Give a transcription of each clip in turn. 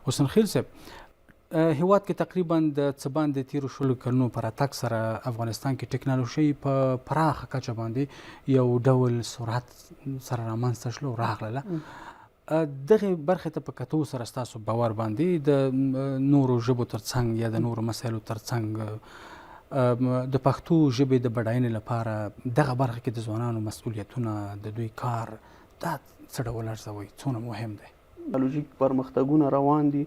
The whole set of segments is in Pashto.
حسن خیل صاحب هیواد کې تقریبا د څه باندې تیرو شلو کلونو په راتګ سره افغانستان کې ټکنالوژي په پراخه کچه باندې یو ډول سرعت سره رامنځته شول او راغله. دغه برخې ته په کتو سره ستاسو باور باندې د نورو ژبو ترڅنګ یا د نورو مسایلو ترڅنګ د پښتو ژبې د بډاینې لپاره دغه برخه کې د ځوانانو مسؤلیتونه د دوی کار دا څه ډول ارزوئ، څومره مهم دی؟ ټکنالوژیک پرمختګونه روان دي.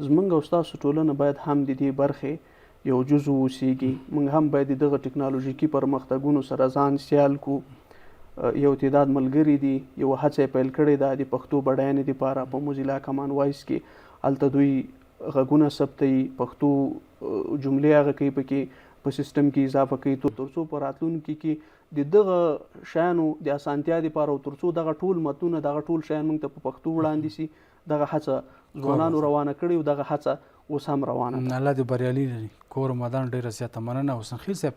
زمونږ او ستاسو ټولنه باید هم د دې برخې یو جزو اوسیږي. موږ هم باید دغه ټکنالوژیکي پرمختګونو سره ځان سیال کو. یو تعداد ملګري دي یو هڅه پیل کړې ده د پښتو بډاینې لپاره په موزیلا کمان وایس کې. هلته دوی غږونه ثبتوي، پښتو جملې هغه کوي، پکې په سیستم کې اضافه کوي تر څو په راتلونکي کې د دغه شیانو د اسانتیا لپاره او تر څو دغه ټول متنونه دغه ټول شیان موږ ته په پښتو وړاندې سي. دغه هڅه ځوانانو روانه کړې او دغه هڅه اوس هم روانه ده. الله دې بریالي لري. کور مدان ډېره زیاته مننه. حسن خیل صاحب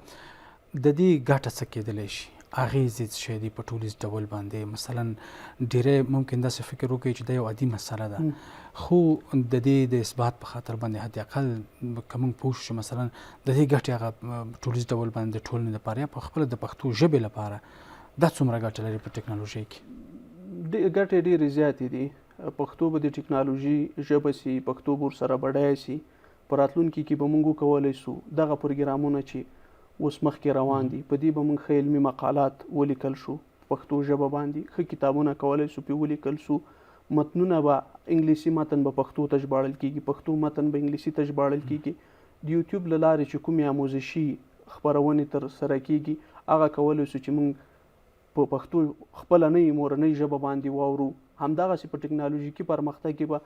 د دې ګټه څه کېدلی شي، اغېزې څه شی دي په ټولیز ډول باندې؟ مثلا ډېری ممکن داسې فکر وکړي چې دا یو عادي مسله ده، خو د دې د اثبات په خاطر باندې حد اقل که موږ پوه شو مثلا د دې ګټې هغه ټولیز ډول باندې د ټولنې لپاره یا په خپله د پښتو ژبې لپاره دا څومره ګټه لري په ټکنالوژۍ کې؟ ګټې ډېرې زیاتې دي. پښتو به د ټکنالوژي ژبه سي، پښتو به ورسره بډایه سي. په راتلونکي کې به موږ وکولی سو دغه پروګرامونه چې اوس مخکې روان دي په دې به موږ ښه علمي مقالات ولیکل شو په پښتو ژبه باندې، ښه کتابونه کولی سو پرې ولیکل سو. متنونه به انګلیسي متن به پښتو ته ژباړل کېږي، پښتو متن به انګلیسي ته ژباړل کېږي. د یوټیوب له لارې چې کومې آموزشي خپرونې ترسره کېږي هغه کولی سو چې موږ په پښتو خپله نوې مورنۍ ژبه باندې واورو. همدغسې په ټکنالوژیکي پرمختګ کې به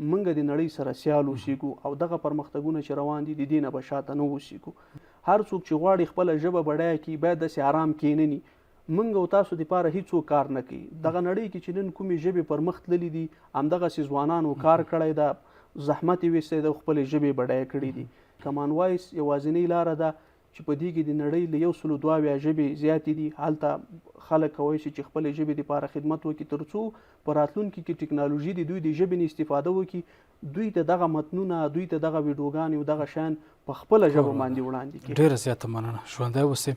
موږ د نړۍ سره سیال اوسېږو او دغه پرمختګونه چې روان دي د دې نه به شاته نه اوسېږو. هر څوک چې غواړي خپله ژبه بډایه کړي باید داسې آرام کښېنني. موږ او تاسو دپاره هېڅوک کار نه کوي. دغه نړۍ کې چې نن کومې ژبې پرمخ تللي دي همدغسې ځوانانو کار کړی ده، زحمت یې ویستی ده او خپلې ژبې بډایه کړي دي. کمان وایس یوازینۍ لاره ده چې په دې کې د نړۍ له 102 ژبې زیاتې دي. هلته خلک کولی شي چې خپلې ژبې دپاره خدمت وکړي تر څو په راتلونکي کې ټکنالوژي د دوی د ژبې نه استفاده وکړي، دوی ته دغه متنونه، دوی ته دغه ویډیوګانې او دغه شیان په خپله ژبه باندې وړاندې کړي. ډېره زیاته مننه. ژوندی اوسئ.